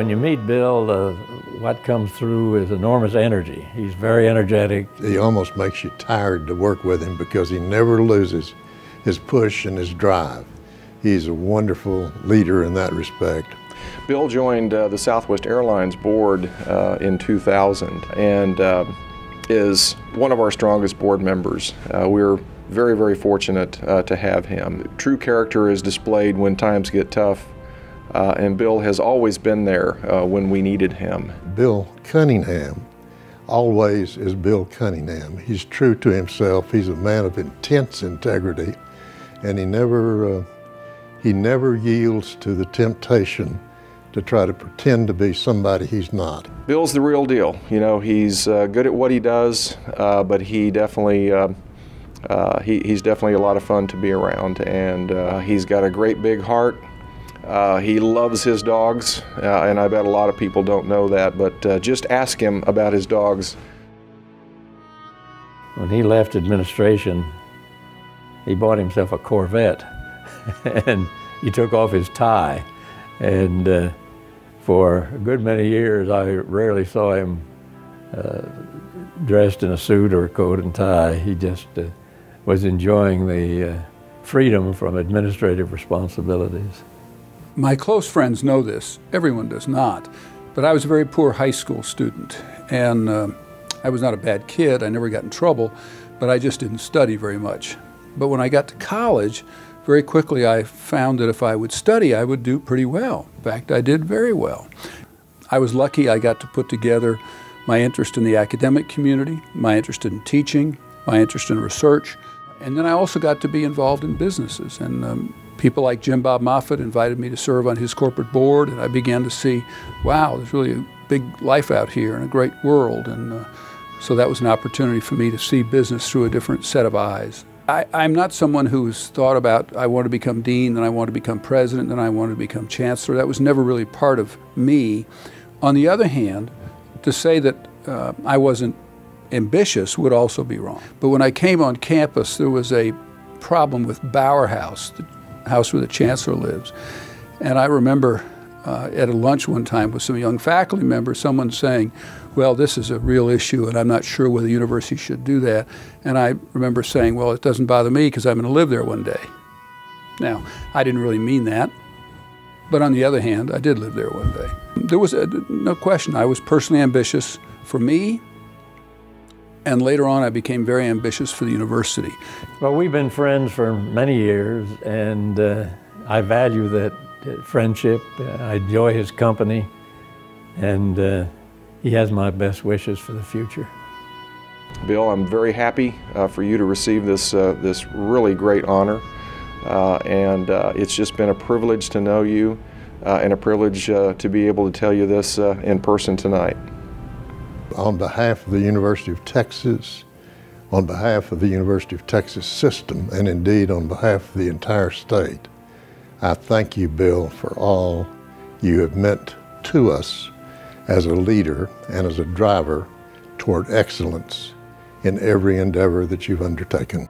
When you meet Bill, what comes through is enormous energy. He's very energetic. He almost makes you tired to work with him because he never loses his push and his drive. He's a wonderful leader in that respect. Bill joined the Southwest Airlines board in 2000 and is one of our strongest board members. We're very, very fortunate to have him. True character is displayed when times get tough, and Bill has always been there when we needed him. Bill Cunningham always is Bill Cunningham. He's true to himself. He's a man of intense integrity, and he never yields to the temptation to try to pretend to be somebody he's not. Bill's the real deal. You know, he's good at what he does, but he definitely he's definitely a lot of fun to be around, and he's got a great big heart. He loves his dogs, and I bet a lot of people don't know that, but just ask him about his dogs. When he left administration, he bought himself a Corvette, and he took off his tie. And for a good many years, I rarely saw him dressed in a suit or a coat and tie. He just was enjoying the freedom from administrative responsibilities. My close friends know this. Everyone does not. But I was a very poor high school student, and I was not a bad kid. I never got in trouble, but I just didn't study very much. But when I got to college, very quickly I found that if I would study, I would do pretty well. In fact, I did very well. I was lucky I got to put together my interest in the academic community, my interest in teaching, my interest in research, and then I also got to be involved in businesses. And people like Jim Bob Moffitt invited me to serve on his corporate board, and I began to see, wow, there's really a big life out here and a great world. And so that was an opportunity for me to see business through a different set of eyes. I'm not someone who's thought about, I want to become dean, then I want to become president, then I want to become chancellor. That was never really part of me. On the other hand, to say that I wasn't ambitious would also be wrong. But when I came on campus, there was a problem with Bower House, the house where the chancellor lives. And I remember at a lunch one time with some young faculty members, someone saying, well, this is a real issue, and I'm not sure whether the university should do that. And I remember saying, well, it doesn't bother me because I'm going to live there one day. Now, I didn't really mean that, but on the other hand, I did live there one day. There was no question. I was personally ambitious for me, and later on I became very ambitious for the university. Well, we've been friends for many years, and I value that friendship. I enjoy his company, and he has my best wishes for the future. Bill, I'm very happy for you to receive this really great honor, and it's just been a privilege to know you and a privilege to be able to tell you this in person tonight. On behalf of the University of Texas, on behalf of the University of Texas system, and indeed on behalf of the entire state, I thank you, Bill, for all you have meant to us as a leader and as a driver toward excellence in every endeavor that you've undertaken.